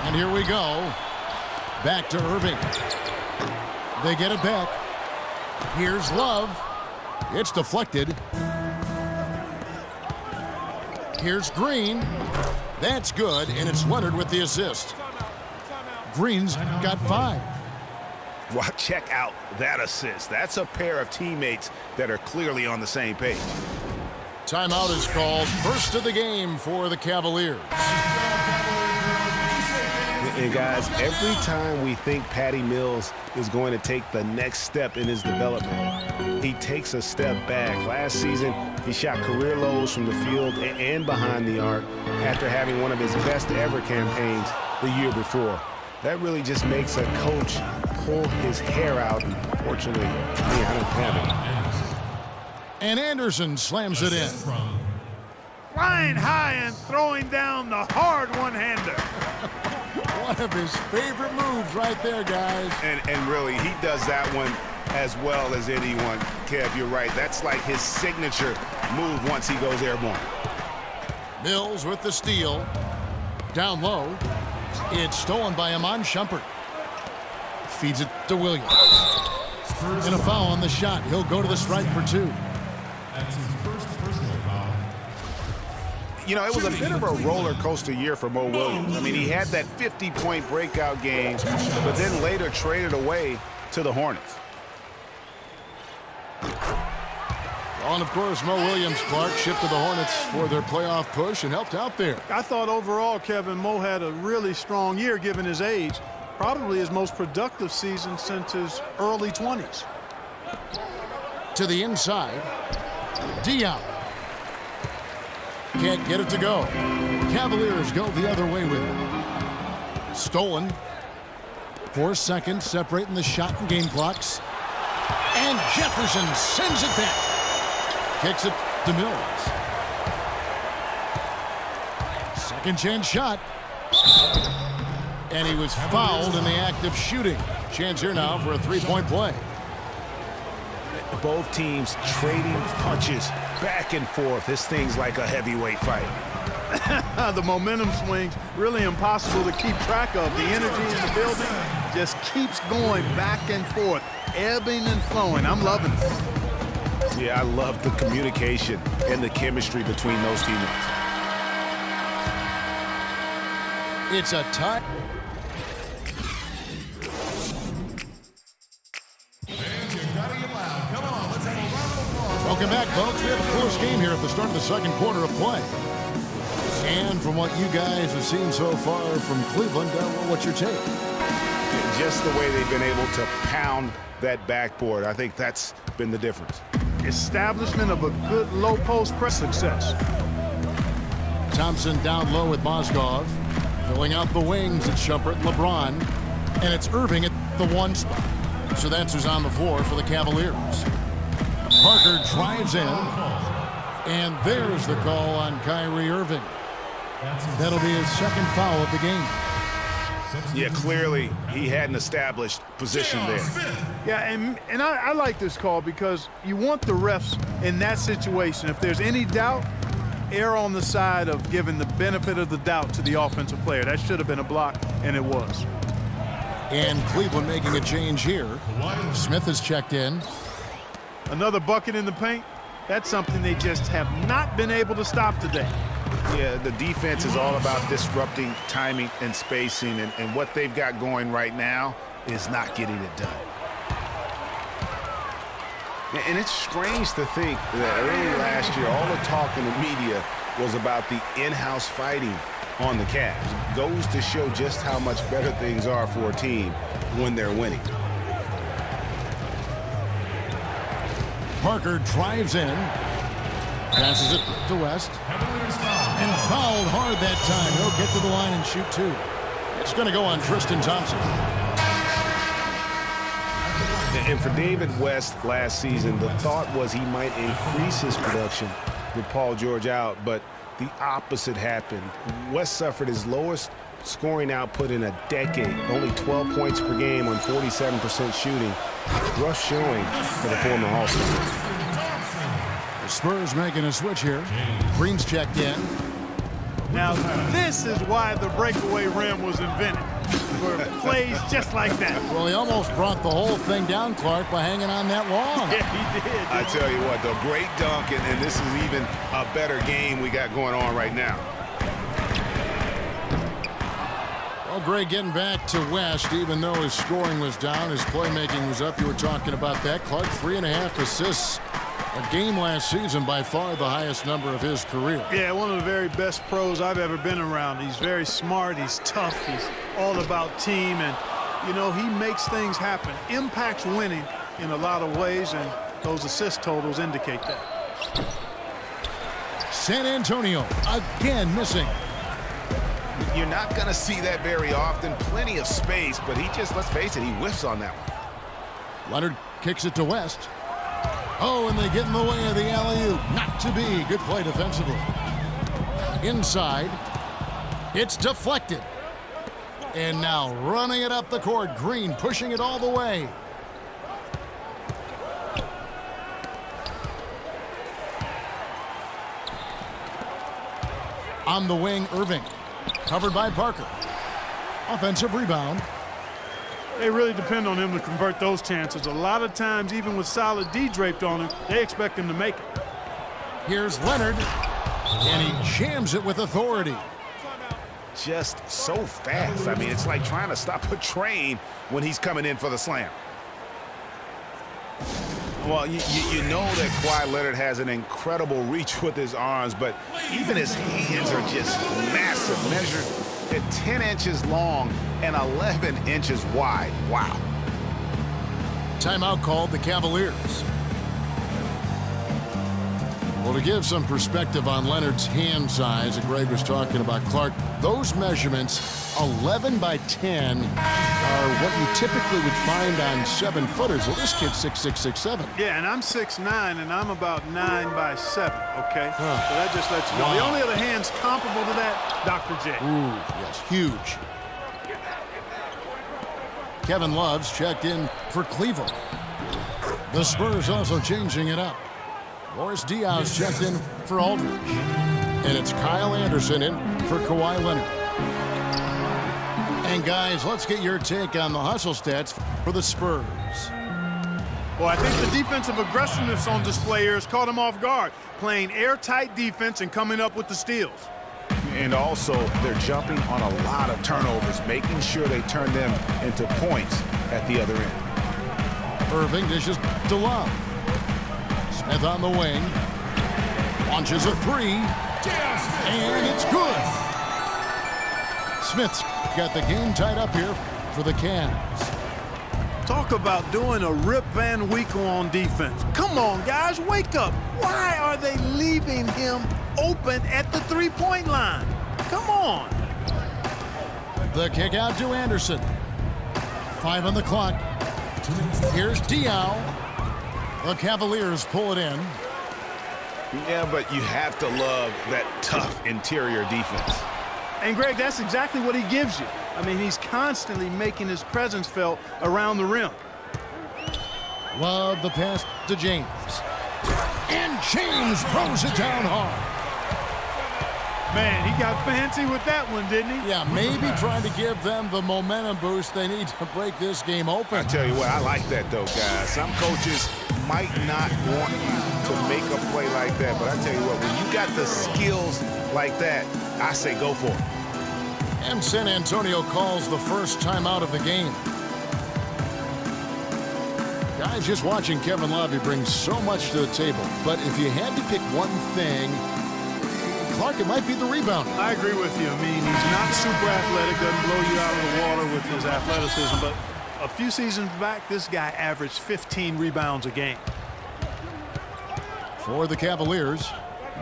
And here we go. Back to Irving. They get it back. Here's Love. It's deflected. Here's Green. That's good, and it's Leonard with the assist. Green's got 5. Well, check out that assist. That's a pair of teammates that are clearly on the same page. Timeout is called. First of the game for the Cavaliers. And guys, every time we think Patty Mills is going to take the next step in his development, he takes a step back. Last season, he shot career lows from the field and behind the arc after having one of his best ever campaigns the year before. That really just makes a coach pull his hair out. Fortunately, I don't have it. And Anderson slams it in. Flying high and throwing down the hard one-hander. One of his favorite moves right there, guys. And really, he does that one as well as anyone. Kev, you're right. That's like his signature move once he goes airborne. Mills with the steal. Down low. It's stolen by Iman Shumpert. Feeds it to Williams. And a foul on the shot. He'll go to the stripe for 2. That's his first personal foul. You know, it was a bit of a roller coaster year for Mo Williams. I mean, he had that 50-point breakout game, but then later traded away to the Hornets. And of course, Mo Williams, Clark, shipped to the Hornets for their playoff push and helped out there. I thought overall, Kevin, Mo had a really strong year given his age. Probably his most productive season since his early 20s. To the inside. Diop. Can't get it to go. Cavaliers go the other way with it. Stolen. 4 seconds separating the shot and game clocks. And Jefferson sends it back. Kicks it to Mills. Second chance shot. And he was fouled in the act of shooting. Chance here now for a 3-point play. Both teams trading punches back and forth. This thing's like a heavyweight fight. The momentum swings, really impossible to keep track of. The energy in the building just keeps going back and forth, ebbing and flowing. I'm loving it. Yeah, I love the communication and the chemistry between those teammates. It's a tie. Welcome back, folks. We have a close game here at the start of the second quarter of play. And from what you guys have seen so far from Cleveland, what's your take? Just the way they've been able to pound that backboard. I think that's been the difference. Establishment of a good low post press success. Thompson down low with Mozgov. Filling out the wings, it's Shumpert and LeBron. And it's Irving at the 1 spot. So that's who's on the floor for the Cavaliers. Parker drives in. And there's the call on Kyrie Irving. That'll be his second foul of the game. Yeah, clearly he had an established position there. Yeah, and I like this call because you want the refs in that situation. If there's any doubt, err on the side of giving the benefit of the doubt to the offensive player. That should have been a block, and it was. And Cleveland making a change here. Smith has checked in. Another bucket in the paint. That's something they just have not been able to stop today. Yeah, the defense is all about disrupting timing and spacing, and what they've got going right now is not getting it done. And it's strange to think that early last year, all the talk in the media was about the in-house fighting on the Cavs. It goes to show just how much better things are for a team when they're winning. Parker drives in. Passes it to West. And fouled hard that time. He'll get to the line and shoot 2. It's going to go on Tristan Thompson. And for David West last season, the thought was he might increase his production with Paul George out, but the opposite happened. West suffered his lowest scoring output in a decade, only 12 points per game on 47% shooting. Rough showing for the former All-Star. The Spurs making a switch here. Green's checked in. Now, this is why the breakaway rim was invented, for plays just like that. Well, he almost brought the whole thing down, Clark, by hanging on that long. Yeah, he did. I tell you what, the great dunk, and this is even a better game we got going on right now. Well, Greg, getting back to West, even though his scoring was down, his playmaking was up. You were talking about that. Clark, 3.5 assists a game last season, by far the highest number of his career. Yeah, one of the very best pros I've ever been around. He's very smart. He's tough. He's all about team. And, you know, he makes things happen. Impacts winning in a lot of ways, and those assist totals indicate that. San Antonio again missing. You're not going to see that very often. Plenty of space, but he just, let's face it, he whiffs on that one. Leonard kicks it to West. Oh, and they get in the way of the alley-oop. Not to be. Good play defensively. Inside. It's deflected. And now running it up the court. Green pushing it all the way. On the wing, Irving. Covered by Parker. Offensive rebound. They really depend on him to convert those chances. A lot of times, even with solid D draped on him, they expect him to make it. Here's Leonard. And he jams it with authority. Just so fast. I mean, it's like trying to stop a train when he's coming in for the slam. Well, you know that Kawhi Leonard has an incredible reach with his arms, but even his hands are just massive, measured at 10 inches long and 11 inches wide. Wow. Timeout called the Cavaliers. Well, to give some perspective on Leonard's hand size that Greg was talking about, Clark, those measurements, 11 by 10, are what you typically would find on 7-footers. Well, this kid's 6'6", 6'7". Yeah, and I'm 6'9", and I'm about 9 by 7, okay? Huh. So that just lets you know. Wow. The only other hands comparable to that, Dr. J. Ooh, yes, huge. Kevin Love's checked in for Cleveland. The Spurs also changing it up. Boris Diaw's checked in for Aldridge. And it's Kyle Anderson in for Kawhi Leonard. And guys, let's get your take on the hustle stats for the Spurs. Well, I think the defensive aggressiveness on display here has caught him off guard, playing airtight defense and coming up with the steals. And also, they're jumping on a lot of turnovers, making sure they turn them into points at the other end. Irving dishes to Love. Smith on the wing. Launches a three. And it's good. Smith's got the game tied up here for the Cavs. Talk about doing a Rip Van Winkle on defense. Come on, guys, wake up. Why are they leaving him open at the three-point line? Come on. The kick out to Anderson. 5 on the clock. Here's Diaw. The Cavaliers pull it in. Yeah, but you have to love that tough interior defense. And, Greg, that's exactly what he gives you. I mean, he's constantly making his presence felt around the rim. Love the pass to James. And James throws it down hard. Man, he got fancy with that one, didn't he? Yeah, maybe trying to give them the momentum boost they need to break this game open. I tell you what, I like that, though, guys. Some coaches might not want you to make a play like that, but I tell you what, when you got the skills like that, I say go for it. And San Antonio calls the first timeout of the game. Guys, just watching Kevin Love, he brings so much to the table. But if you had to pick one thing, Clark, it might be the rebound. I agree with you. I mean, he's not super athletic, doesn't blow you out of the water with his athleticism, but a few seasons back, this guy averaged 15 rebounds a game. For the Cavaliers,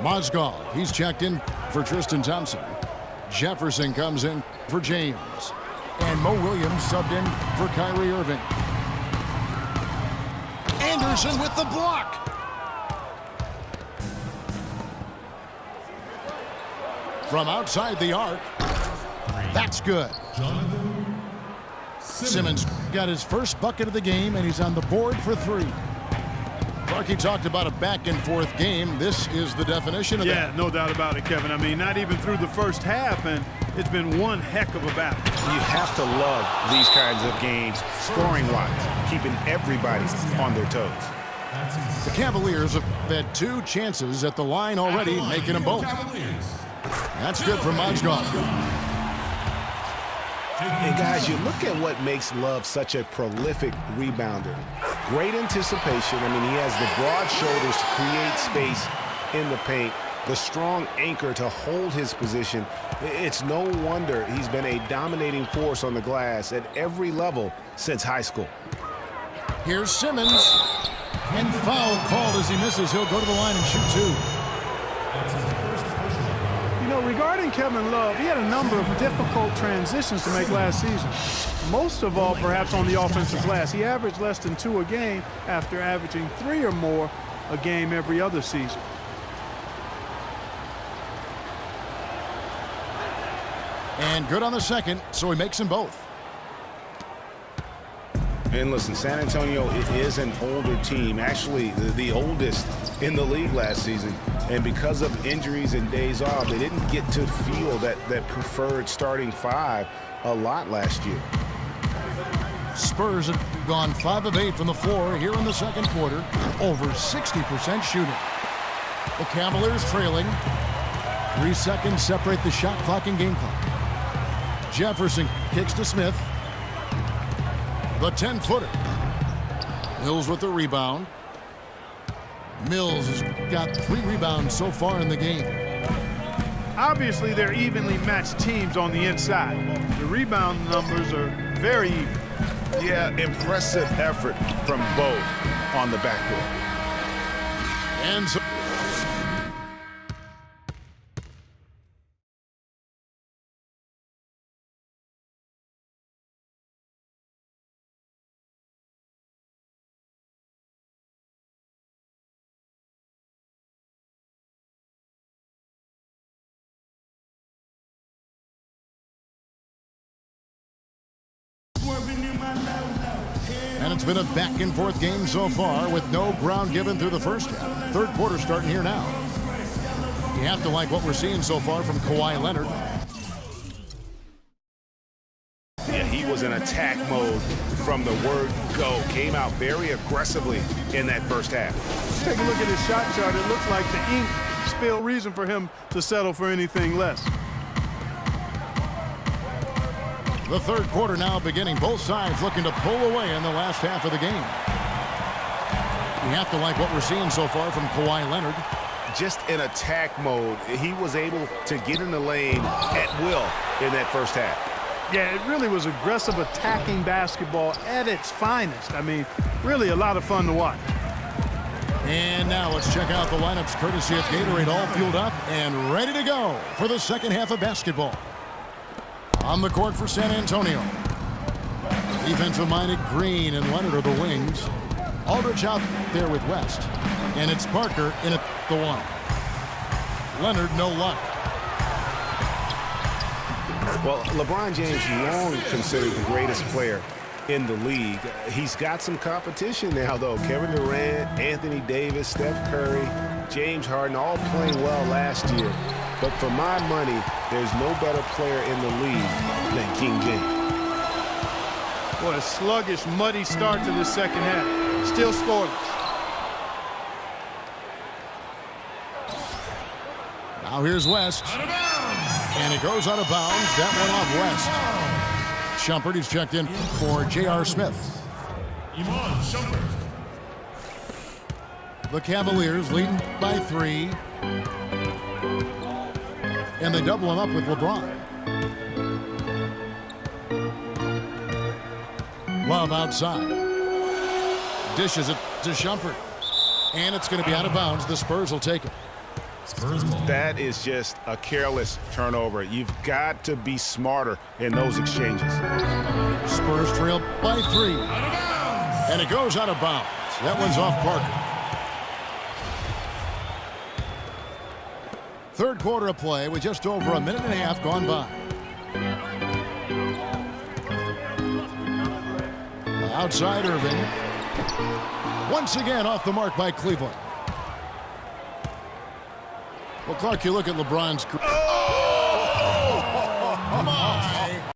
Mozgov, he's checked in for Tristan Thompson. Jefferson comes in for James. And Mo Williams subbed in for Kyrie Irving. Anderson with the block. From outside the arc. That's good. Simmons got his first bucket of the game, and he's on the board for 3. Clarky talked about a back-and-forth game. This is the definition of that. Yeah, no doubt about it, Kevin. I mean, not even through the first half, and it's been one heck of a battle. You have to love these kinds of games, scoring-wise, keeping everybody on their toes. The Cavaliers have had 2 chances at the line already, making them both. That's good for Mozgov. And guys, you look at what makes Love such a prolific rebounder. Great anticipation. I mean, he has the broad shoulders to create space in the paint, the strong anchor to hold his position. It's no wonder he's been a dominating force on the glass at every level since high school. Here's Simmons. And foul called as he misses. He'll go to the line and shoot 2. You know, regarding Kevin Love, he had a number of difficult transitions to make last season. Most of all, perhaps on the offensive glass. He averaged less than 2 a game after averaging 3 or more a game every other season. And good on the second, so he makes them both. And listen, San Antonio is an older team, actually the oldest in the league last season. And because of injuries and days off, they didn't get to feel that preferred starting 5 a lot last year. Spurs have gone 5 of 8 from the floor here in the second quarter, over 60% shooting. The Cavaliers trailing. 3 seconds separate the shot clock and game clock. Jefferson kicks to Smith. The 10-footer. Mills with the rebound. Mills has got 3 rebounds so far in the game. Obviously, they're evenly matched teams on the inside. The rebound numbers are very even. Yeah, impressive effort from both on the backcourt. And so and it's been a back-and-forth game so far with no ground given through the first half. Third quarter starting here now. You have to like what we're seeing so far from Kawhi Leonard. Yeah, he was in attack mode from the word go. Came out very aggressively in that first half. Take a look at his shot chart. It looks like the ink spilled reason for him to settle for anything less. The third quarter now beginning. Both sides looking to pull away in the last half of the game. You have to like what we're seeing so far from Kawhi Leonard. Just in attack mode, he was able to get in the lane at will in that first half. Yeah, it really was aggressive attacking basketball at its finest. I mean, really a lot of fun to watch. And now let's check out the lineups courtesy of Gatorade, all fueled up and ready to go for the second half of basketball. On the court for San Antonio. Defensive-minded Green and Leonard are the wings. Aldridge out there with West. And it's Parker in at the 1. Leonard, no luck. Well, LeBron James long considered the greatest player in the league. He's got some competition now, though. Kevin Durant, Anthony Davis, Steph Curry, James Harden all playing well last year. But for my money, there's no better player in the league than King James. What a sluggish, muddy start to the second half. Still scoreless. Now here's West. And it goes out of bounds. That one off West. Shumpert is checked in for J.R. Smith. Iman Shumpert. The Cavaliers leading by 3. And they double him up with LeBron. Love outside. Dishes it to Shumpert. And it's going to be out of bounds. The Spurs will take it. Spurs ball. That is just a careless turnover. You've got to be smarter in those exchanges. Spurs trail by 3. Out of bounds. And it goes out of bounds. That one's off Parker. Third quarter of play with just over a minute and a half gone by. Outside Irving. Once again off the mark by Cleveland. Well, Clark, you look at LeBron's career.